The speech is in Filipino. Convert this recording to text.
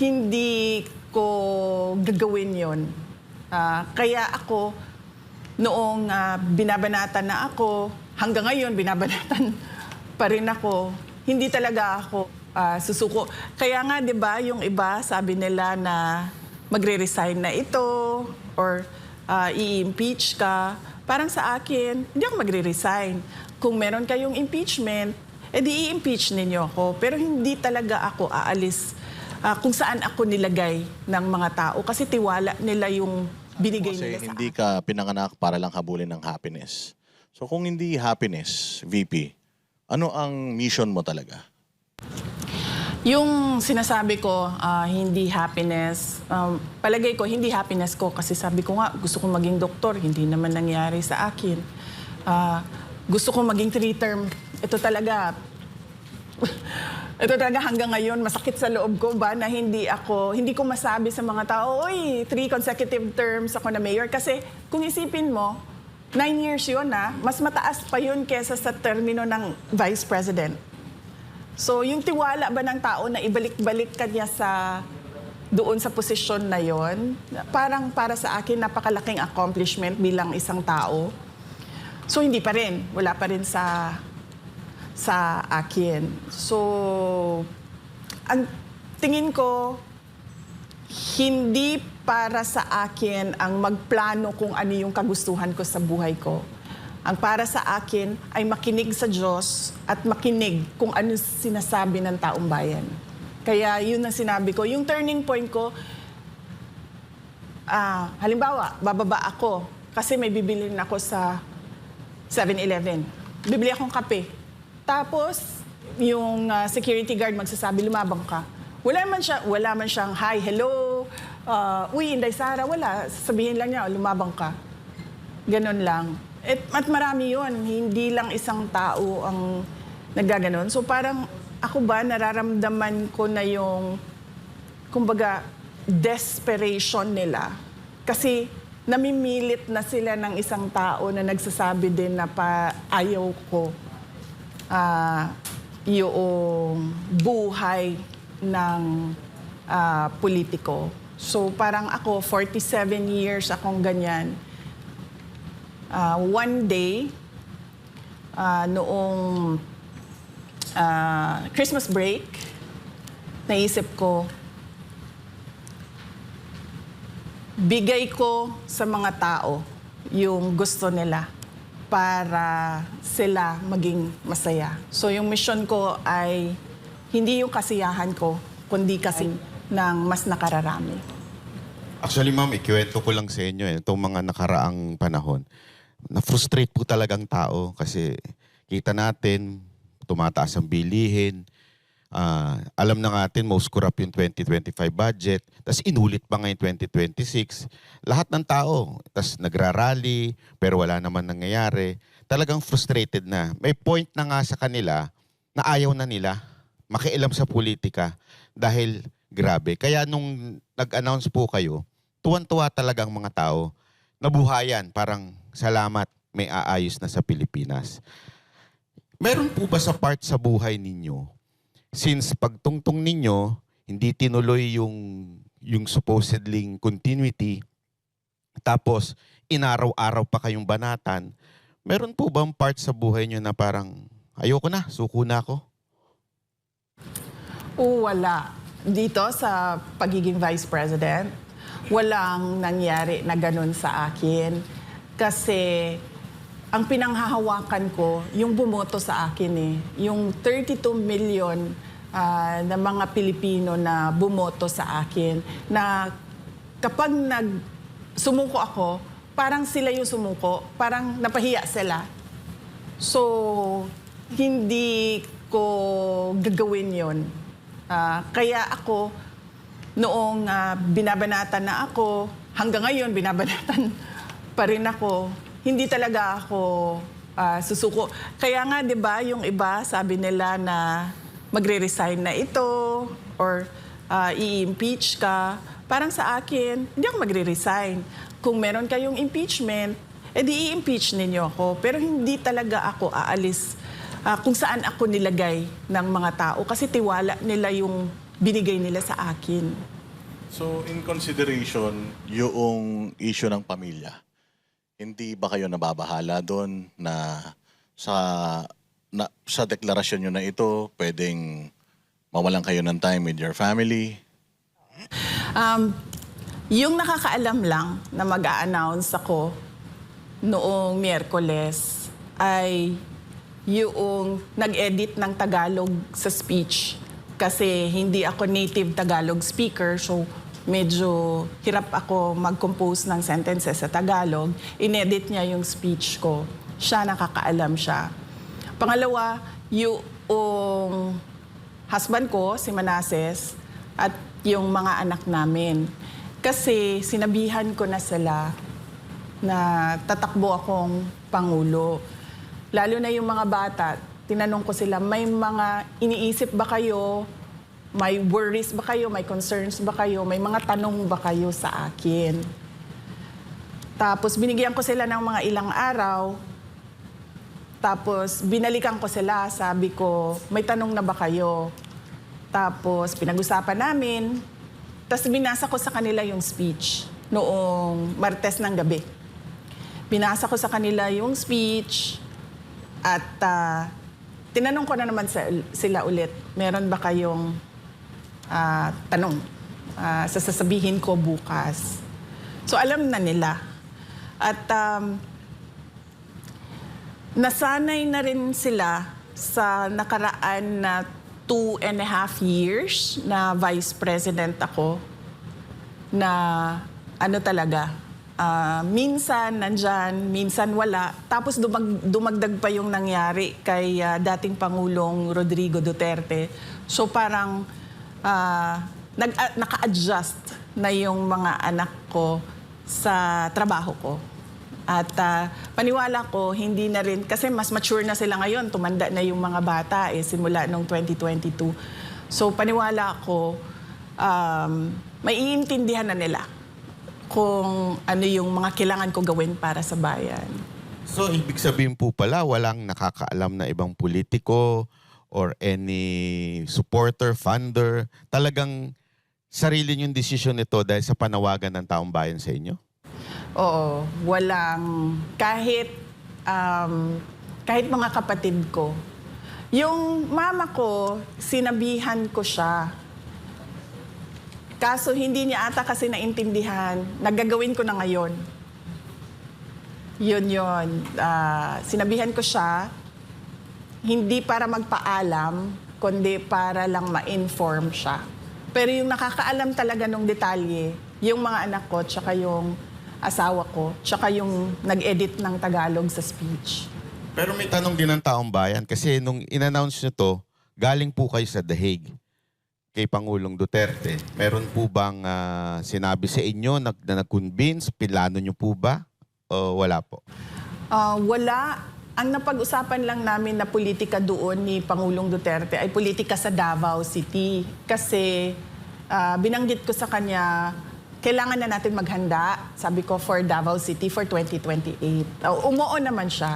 hindi ko gagawin yon. Kaya ako, noong binabanatan na ako, hanggang ngayon binabanatan pa rin ako, hindi talaga ako susuko. Kaya nga, di ba, yung iba sabi nila na magre-resign na ito or i-impeach ka. Parang sa akin, hindi ako magre-resign. Kung meron kayong impeachment, edi i-impeach ninyo ako. Pero hindi talaga ako aalis kung saan ako nilagay ng mga tao. Kasi tiwala nila yung binigay nila sa akin. Hindi ka pinanganak para lang habulin ng happiness. So kung hindi happiness, VP, ano ang mission mo talaga? Yung sinasabi ko, hindi happiness, palagay ko, hindi happiness ko kasi sabi ko nga, gusto kong maging doktor, hindi naman nangyari sa akin. Gusto kong maging 3-term, ito talaga hanggang ngayon, masakit sa loob ko ba na hindi ko masabi sa mga tao, oy, 3 consecutive terms ako na mayor. Kasi kung isipin mo, 9 years yun mas mataas pa yun kesa sa termino ng vice president. So, yung tiwala ba ng tao na ibalik-balik ka niya doon sa posisyon na yon, parang para sa akin, napakalaking accomplishment bilang isang tao. So, hindi pa rin. Wala pa rin sa akin. So, ang tingin ko, hindi para sa akin ang magplano kung ano yung kagustuhan ko sa buhay ko. Ang para sa akin ay makinig sa Diyos at makinig kung ano sinasabi ng taong bayan. Kaya yun ang sinabi ko. Yung turning point ko, halimbawa, bababa ako kasi may bibilin ako sa 7-Eleven. Bibili akong kape. Tapos, yung security guard magsasabi, lumabang ka. Wala man siyang, hi, hello, uy, Inday Sara, wala. Sabihin lang niya, lumabang ka. Ganon lang. At marami yun, hindi lang isang tao ang naggaganon. So parang ako ba, nararamdaman ko na yung, kumbaga, desperation nila. Kasi namimilit na sila ng isang tao na nagsasabi din na ayaw ko yung buhay ng politiko. So parang ako, 47 years akong ganyan. One day, noong Christmas break, naisip ko, bigay ko sa mga tao yung gusto nila para sila maging masaya. So yung mission ko ay hindi yung kasiyahan ko, kundi kasi ng mas nakararami. Actually, ma'am, ikiwento ko lang sa inyo itong mga nakaraang panahon. Na-frustrate po talagang tao kasi kita natin, tumataas ang bilihin. Alam na natin, most corrupt yung 2025 budget. Tapos inulit pa ngayon 2026. Lahat ng tao, tapos nagrarally, pero wala naman nangyayari. Talagang frustrated na. May point na nga sa kanila na ayaw na nila makialam sa politika dahil grabe. Kaya nung nag-announce po kayo, tuwan-tuwa talagang mga tao, nabuhayan, parang salamat, may aayos na sa Pilipinas. Meron po ba sa part sa buhay ninyo, since pagtungtong ninyo, hindi tinuloy yung supposedly continuity, tapos inaraw-araw pa kayong banatan, meron po bang part sa buhay nyo na parang, ayoko na, suko na ako? Wala. Dito sa pagiging vice president, walang nangyari na ganun sa akin. Kasi ang pinanghahawakan ko, yung bumoto sa akin yung 32 million na mga Pilipino na bumoto sa akin, na kapag sumuko ako, parang sila yung sumuko, parang napahiya sila. So, hindi ko gagawin yon. Kaya ako, noong binabanatan na ako, hanggang ngayon binabanatan pa rin ako, hindi talaga ako susuko. Kaya nga, di ba, yung iba, sabi nila na magre-resign na ito or i-impeach ka. Parang sa akin, hindi ako magre-resign. Kung meron kayong impeachment, edi i-impeach ninyo ako. Pero hindi talaga ako aalis kung saan ako nilagay ng mga tao. Kasi tiwala nila yung binigay nila sa akin. So, in consideration, yung issue ng pamilya, hindi ba kayo nababahala doon na sa deklarasyon nyo na ito, pwedeng mawalan kayo ng time with your family? Yung nakakaalam lang na mag-a-announce ako noong Miyerkules ay yung nag-edit ng Tagalog sa speech. Kasi hindi ako native Tagalog speaker, so medyo hirap ako mag-compose ng sentences sa Tagalog. Inedit niya yung speech ko. Siya, nakakaalam siya. Pangalawa, yung husband ko, si Manases, at yung mga anak namin. Kasi sinabihan ko na sila na tatakbo akong Pangulo. Lalo na yung mga bata, tinanong ko sila, may mga iniisip ba kayo? May worries ba kayo? May concerns ba kayo? May mga tanong ba kayo sa akin? Tapos binigyan ko sila ng mga ilang araw. Tapos binalikan ko sila, sabi ko, may tanong na ba kayo? Tapos pinag-usapan namin. Tapos binasa ko sa kanila yung speech noong Martes ng gabi. Binasa ko sa kanila yung speech at tinanong ko na naman sila ulit, meron ba kayong tanong? Sasabihin ko bukas. So alam na nila. At nasanay na rin sila sa nakaraan na 2.5 years na vice president ako na talaga, minsan nandyan, minsan wala. Tapos dumagdag pa yung nangyari kay dating Pangulong Rodrigo Duterte. So parang naka-adjust na yung mga anak ko sa trabaho ko. At paniwala ko, hindi na rin, kasi mas mature na sila ngayon, tumanda na yung mga bata simula noong 2022. So paniwala ko, may iintindihan na nila kung ano yung mga kailangan ko gawin para sa bayan. So, ibig sabihin po pala, walang nakakaalam na ibang politiko or any supporter, funder. Talagang sarili niyong desisyon ito dahil sa panawagan ng taong bayan sa inyo? Oo, walang, kahit mga kapatid ko. Yung mama ko, sinabihan ko siya. Kaso hindi niya ata kasi naintindihan, nagagawin ko na ngayon. Yun. Sinabihan ko siya, hindi para magpaalam, kundi para lang ma-inform siya. Pero yung nakakaalam talaga ng detalye, yung mga anak ko, tsaka yung asawa ko, tsaka yung nag-edit ng Tagalog sa speech. Pero may tanong din ng taong bayan kasi nung in-announce nyo to, galing po kayo sa The Hague kay Pangulong Duterte. Meron po bang sinabi sa inyo na nag-convince? Pilano nyo po ba? O wala po? Wala. Ang napag-usapan lang namin na politika doon ni Pangulong Duterte ay politika sa Davao City. Kasi binanggit ko sa kanya, kailangan na natin maghanda, sabi ko, for Davao City for 2028. Umuo naman siya.